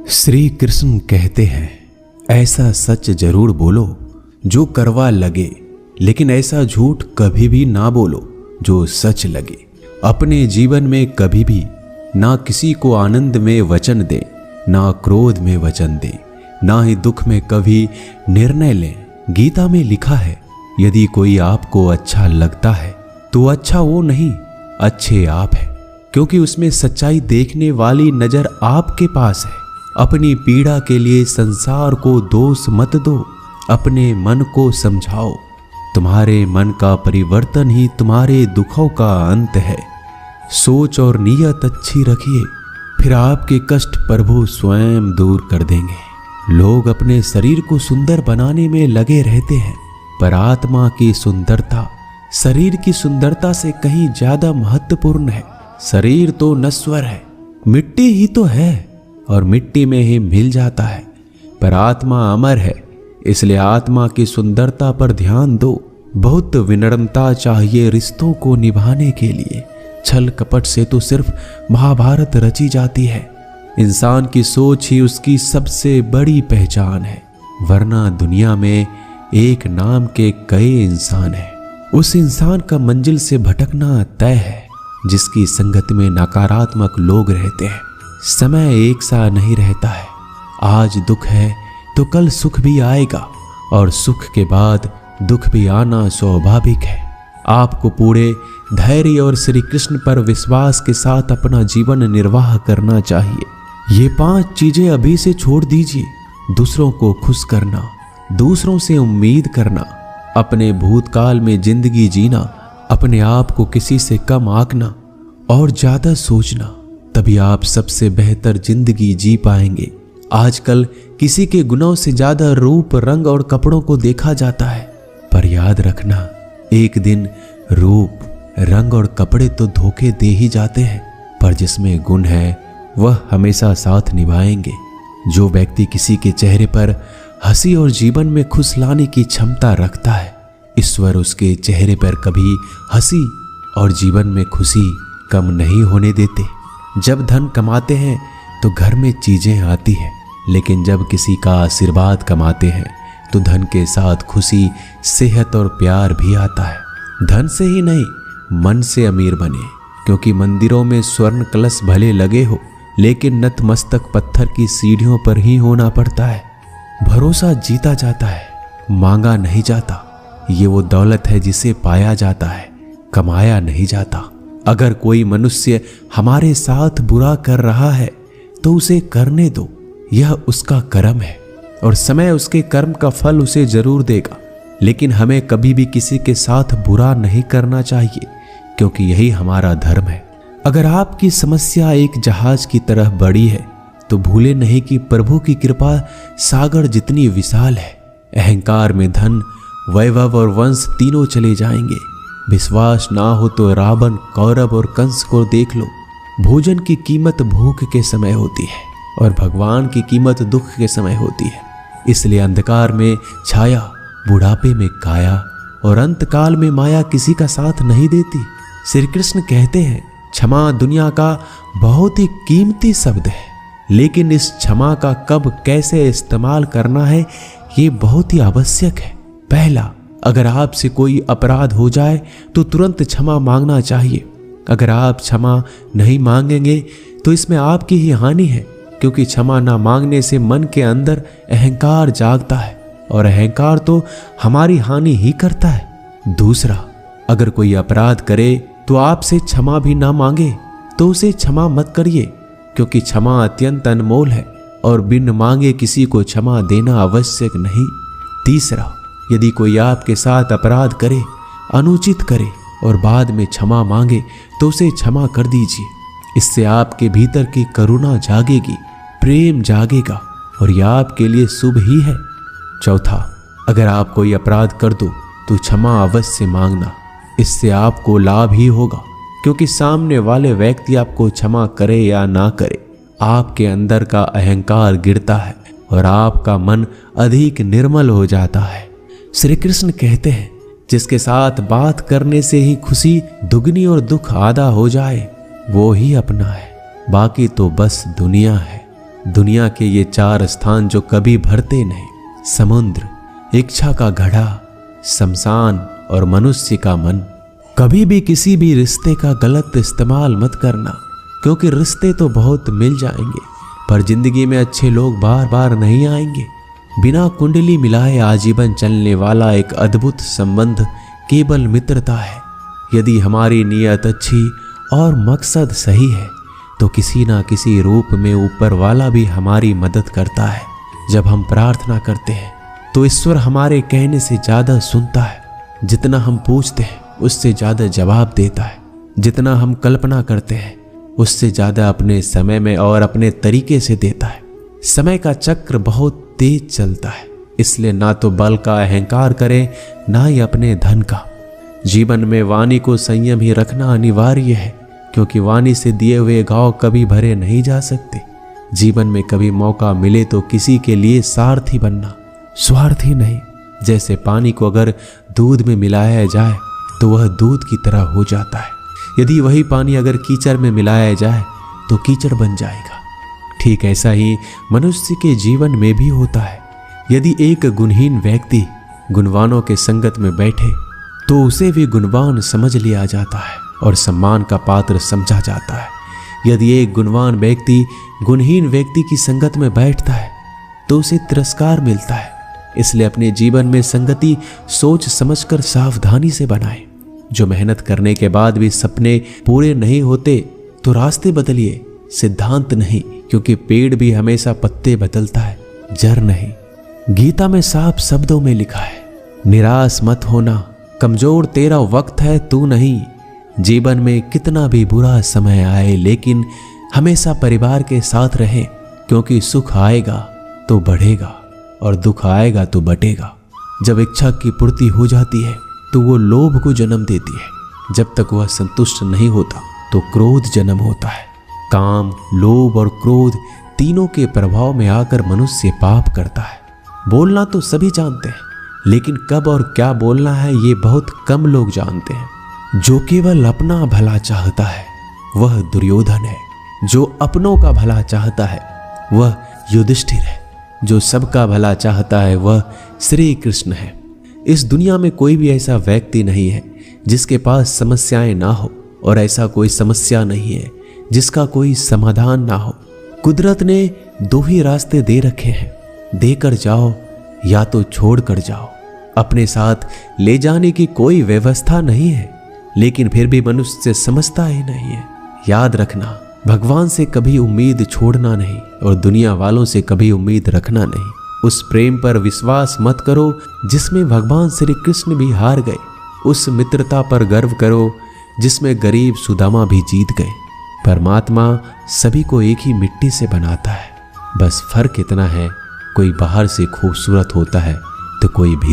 श्री कृष्ण कहते हैं, ऐसा सच जरूर बोलो जो करवा लगे, लेकिन ऐसा झूठ कभी भी ना बोलो जो सच लगे। अपने जीवन में कभी भी ना किसी को आनंद में वचन दे, ना क्रोध में वचन दे, ना ही दुख में कभी निर्णय लें। गीता में लिखा है, यदि कोई आपको अच्छा लगता है तो अच्छा वो नहीं, अच्छे आप है, क्योंकि उसमें सच्चाई देखने वाली नजर आपके पास है। अपनी पीड़ा के लिए संसार को दोष मत दो, अपने मन को समझाओ। तुम्हारे मन का परिवर्तन ही तुम्हारे दुखों का अंत है। सोच और नीयत अच्छी रखिए, फिर आपके कष्ट प्रभु स्वयं दूर कर देंगे। लोग अपने शरीर को सुंदर बनाने में लगे रहते हैं, पर आत्मा की सुंदरता शरीर की सुंदरता से कहीं ज्यादा महत्वपूर्ण है। शरीर तो नश्वर है, मिट्टी ही तो है और मिट्टी में ही मिल जाता है, पर आत्मा अमर है, इसलिए आत्मा की सुंदरता पर ध्यान दो। बहुत विनम्रता चाहिए रिश्तों को निभाने के लिए। छल कपट से तो सिर्फ महाभारत रची जाती है। इंसान की सोच ही उसकी सबसे बड़ी पहचान है, वरना दुनिया में एक नाम के कई इंसान हैं। उस इंसान का मंजिल से भटकना तय है जिसकी संगत में नकारात्मक लोग रहते हैं। समय एक सा नहीं रहता है, आज दुख है तो कल सुख भी आएगा, और सुख के बाद दुख भी आना स्वाभाविक है। आपको पूरे धैर्य और श्री कृष्ण पर विश्वास के साथ अपना जीवन निर्वाह करना चाहिए। ये 5 चीजें अभी से छोड़ दीजिए। दूसरों को खुश करना, दूसरों से उम्मीद करना, अपने भूतकाल में जिंदगी जीना, अपने आप को किसी से कम आंकना और ज्यादा सोचना, तभी आप सबसे बेहतर जिंदगी जी पाएंगे। आजकल किसी के गुनाहों से ज्यादा रूप, रंग और कपड़ों को देखा जाता है, पर याद रखना, एक दिन रूप, रंग और कपड़े तो धोखे दे ही जाते हैं, पर जिसमें गुण है वह हमेशा साथ निभाएंगे। जो व्यक्ति किसी के चेहरे पर हंसी और जीवन में खुश लाने की क्षमता रखता है, ईश्वर उसके चेहरे पर कभी हंसी और जीवन में खुशी कम नहीं होने देते। जब धन कमाते हैं तो घर में चीजें आती हैं, लेकिन जब किसी का आशीर्वाद कमाते हैं तो धन के साथ खुशी, सेहत और प्यार भी आता है। धन से ही नहीं, मन से अमीर बने, क्योंकि मंदिरों में स्वर्ण कलश भले लगे हो, लेकिन नतमस्तक पत्थर की सीढ़ियों पर ही होना पड़ता है। भरोसा जीता जाता है, मांगा नहीं जाता। ये वो दौलत है जिसे पाया जाता है, कमाया नहीं जाता। अगर कोई मनुष्य हमारे साथ बुरा कर रहा है तो उसे करने दो, यह उसका कर्म है और समय उसके कर्म का फल उसे जरूर देगा। लेकिन हमें कभी भी किसी के साथ बुरा नहीं करना चाहिए, क्योंकि यही हमारा धर्म है। अगर आपकी समस्या एक जहाज की तरह बड़ी है तो भूले नहीं कि प्रभु की कृपा सागर जितनी विशाल है। अहंकार में धन, वैभव और वंश तीनों चले जाएंगे। विश्वास ना हो तो रावण, कौरव और कंस को देख लो। भोजन की कीमत भूख के समय होती है और भगवान की कीमत दुख के समय होती है। इसलिए अंधकार में छाया, बुढ़ापे में काया और अंतकाल में माया किसी का साथ नहीं देती। श्री कृष्ण कहते हैं, क्षमा दुनिया का बहुत ही कीमती शब्द है, लेकिन इस क्षमा का कब कैसे इस्तेमाल करना है ये बहुत ही आवश्यक है। पहला, अगर आपसे कोई अपराध हो जाए तो तुरंत क्षमा मांगना चाहिए। अगर आप क्षमा नहीं मांगेंगे तो इसमें आपकी ही हानि है, क्योंकि क्षमा ना मांगने से मन के अंदर अहंकार जागता है और अहंकार तो हमारी हानि ही करता है। दूसरा, अगर कोई अपराध करे तो आपसे क्षमा भी ना मांगे तो उसे क्षमा मत करिए, क्योंकि क्षमा अत्यंत अनमोल है और बिन मांगे किसी को क्षमा देना आवश्यक नहीं। तीसरा, यदि कोई आपके साथ अपराध करे, अनुचित करे और बाद में क्षमा मांगे तो उसे क्षमा कर दीजिए। इससे आपके भीतर की करुणा जागेगी, प्रेम जागेगा और यह आपके लिए शुभ ही है। चौथा, अगर आप कोई अपराध कर दो तो क्षमा अवश्य मांगना, इससे आपको लाभ ही होगा, क्योंकि सामने वाले व्यक्ति आपको क्षमा करे या ना करे, आपके अंदर का अहंकार गिरता है और आपका मन अधिक निर्मल हो जाता है। श्री कृष्ण कहते हैं, जिसके साथ बात करने से ही खुशी दुगनी और दुख आधा हो जाए वो ही अपना है, बाकी तो बस दुनिया है। दुनिया के ये 4 स्थान जो कभी भरते नहीं, समुद्र, इच्छा का घड़ा, शमशान और मनुष्य का मन। कभी भी किसी भी रिश्ते का गलत इस्तेमाल मत करना, क्योंकि रिश्ते तो बहुत मिल जाएंगे पर जिंदगी में अच्छे लोग बार बार नहीं आएंगे। बिना कुंडली मिलाए आजीवन चलने वाला एक अद्भुत संबंध केवल मित्रता है। यदि हमारी नीयत अच्छी और मकसद सही है तो किसी ना किसी रूप में ऊपर वाला भी हमारी मदद करता है। जब हम प्रार्थना करते हैं तो ईश्वर हमारे कहने से ज़्यादा सुनता है। जितना हम पूछते हैं उससे ज़्यादा जवाब देता है। जितना हम कल्पना करते हैं उससे ज़्यादा अपने समय में और अपने तरीके से देता है। समय का चक्र बहुत तेज चलता है, इसलिए ना तो बल का अहंकार करें ना ही अपने धन का। जीवन में वाणी को संयम ही रखना अनिवार्य है, क्योंकि वाणी से दिए हुए घाव कभी भरे नहीं जा सकते। जीवन में कभी मौका मिले तो किसी के लिए सारथी बनना, स्वार्थी नहीं। जैसे पानी को अगर दूध में मिलाया जाए तो वह दूध की तरह हो जाता है, यदि वही पानी अगर कीचड़ में मिलाया जाए तो कीचड़ बन जाएगा। ठीक ऐसा ही मनुष्य के जीवन में भी होता है। यदि एक गुणहीन व्यक्ति गुणवानों के संगत में बैठे तो उसे भी गुणवान समझ लिया जाता है और सम्मान का पात्र समझा जाता है। यदि एक गुणवान व्यक्ति गुणहीन व्यक्ति की संगत में बैठता है तो उसे तिरस्कार मिलता है। इसलिए अपने जीवन में संगति सोच समझकर सावधानी से बनाएं। जो मेहनत करने के बाद भी सपने पूरे नहीं होते तो रास्ते बदलिए, सिद्धांत नहीं, क्योंकि पेड़ भी हमेशा पत्ते बदलता है, जड़ नहीं। गीता में साफ शब्दों में लिखा है, निराश मत होना, कमजोर तेरा वक्त है तू नहीं। जीवन में कितना भी बुरा समय आए लेकिन हमेशा परिवार के साथ रहें, क्योंकि सुख आएगा तो बढ़ेगा और दुख आएगा तो बटेगा। जब इच्छा की पूर्ति हो जाती है तो वो लोभ को जन्म देती है। जब तक वह संतुष्ट नहीं होता तो क्रोध जन्म होता है। काम, लोभ और क्रोध तीनों के प्रभाव में आकर मनुष्य पाप करता है। बोलना तो सभी जानते हैं, लेकिन कब और क्या बोलना है ये बहुत कम लोग जानते हैं। जो केवल अपना भला चाहता है वह दुर्योधन है, जो अपनों का भला चाहता है वह युधिष्ठिर है, जो सबका भला चाहता है वह श्री कृष्ण है। इस दुनिया में कोई भी ऐसा व्यक्ति नहीं है जिसके पास समस्याएं ना हो, और ऐसा कोई समस्या नहीं है जिसका कोई समाधान ना हो। कुदरत ने 2 ही रास्ते दे रखे हैं, देकर जाओ या तो छोड़ कर जाओ। अपने साथ ले जाने की कोई व्यवस्था नहीं है, लेकिन फिर भी मनुष्य समझता ही नहीं है। याद रखना, भगवान से कभी उम्मीद छोड़ना नहीं और दुनिया वालों से कभी उम्मीद रखना नहीं। उस प्रेम पर विश्वास मत करो जिसमें भगवान श्री कृष्ण भी हार गए। उस मित्रता पर गर्व करो जिसमें गरीब सुदामा भी जीत गए। परमात्मा सभी को एक ही मिट्टी से बनाता है, बस फर्क इतना है, कोई बाहर से खूबसूरत होता है तो कोई भीतर